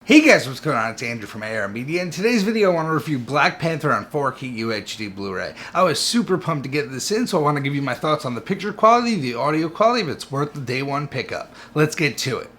Hey guys, what's going on? It's Andrew from AR Media. In today's video, I want to review Black Panther on 4K UHD Blu-ray. I was super pumped to get this in, so I want to give you my thoughts on the picture quality, the audio quality, if it's worth the day one pickup. Let's get to it.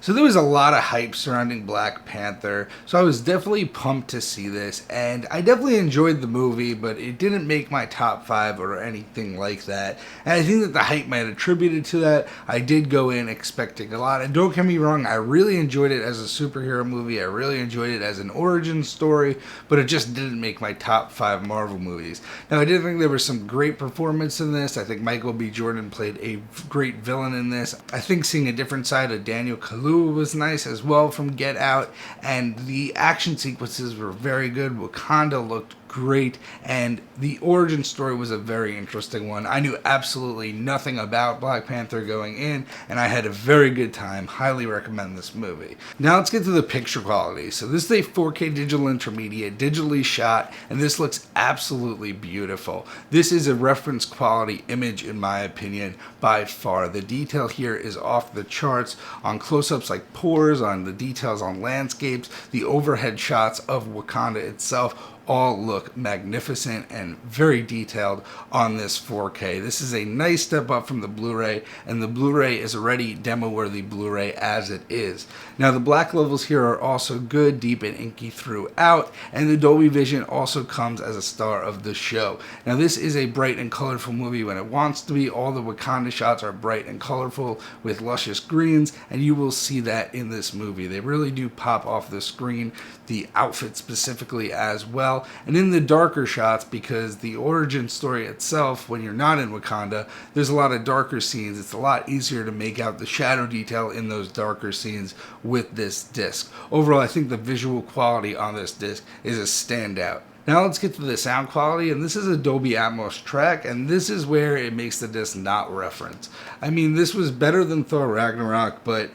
So there was a lot of hype surrounding Black Panther, so I was definitely pumped to see this, and I definitely enjoyed the movie, but it didn't make my top 5 or anything like that, and I think that the hype might have attributed to that. I did go in expecting a lot, and don't get me wrong, I really enjoyed it as a superhero movie, I really enjoyed it as an origin story, but it just didn't make my top 5 Marvel movies. Now, I did think there was some great performance in this. I think Michael B. Jordan played a great villain in this. I think seeing a different side of Daniel Kaluuya was nice as well from Get Out, and the action sequences were very good. Wakanda looked great, and the origin story was a very interesting one. I knew absolutely nothing about Black Panther going in, and I had a very good time. Highly recommend this movie. Now let's get to the picture quality. So this is a 4K digital intermediate, digitally shot, and this looks absolutely beautiful. This is a reference quality image in my opinion by far. The detail here is off the charts on close-ups like pores, on the details on landscapes, the overhead shots of Wakanda itself all look magnificent and very detailed on this 4K. This is a nice step up from the Blu-ray, and the Blu-ray is already demo-worthy Blu-ray as it is. Now the black levels here are also good, deep and inky throughout, and the Dolby Vision also comes as a star of the show. Now this is a bright and colorful movie when it wants to be. All the Wakanda shots are bright and colorful with luscious greens, and you will see that in this movie. They really do pop off the screen, the outfit specifically as well. And in the darker shots, because the origin story itself, when you're not in Wakanda, there's a lot of darker scenes. It's a lot easier to make out the shadow detail in those darker scenes with this disc. Overall, I think the visual quality on this disc is a standout. Now let's get to the sound quality, and this is a Dolby Atmos track, and this is where it makes the disc not reference. I mean, this was better than Thor Ragnarok, but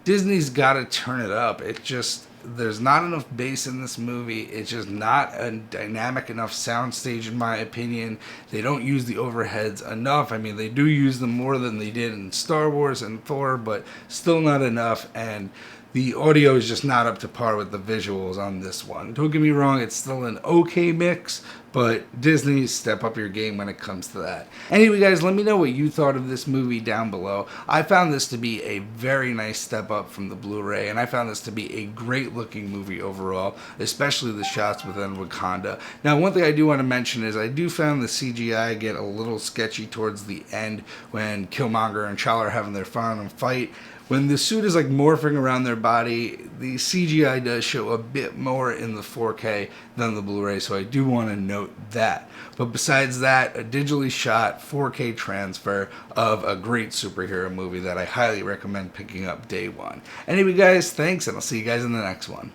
Disney's got to turn it up. There's not enough bass in this movie. It's just not a dynamic enough soundstage in my opinion. They don't use the overheads enough. I mean, they do use them more than they did in Star Wars and Thor, but still not enough, and the audio is just not up to par with the visuals on this one. Don't get me wrong, it's still an okay mix, but Disney, step up your game when it comes to that. Anyway guys, let me know what you thought of this movie down below. I found this to be a very nice step up from the Blu-ray, and I found this to be a great looking movie overall, especially the shots within Wakanda. Now one thing I do want to mention is I do find the CGI get a little sketchy towards the end when Killmonger and T'Challa are having their final fight. When the suit is like morphing around their body, the CGI does show a bit more in the 4K than the Blu-ray, so I do want to note that. But besides that, a digitally shot 4K transfer of a great superhero movie that I highly recommend picking up day one. Anyway guys, thanks, and I'll see you guys in the next one.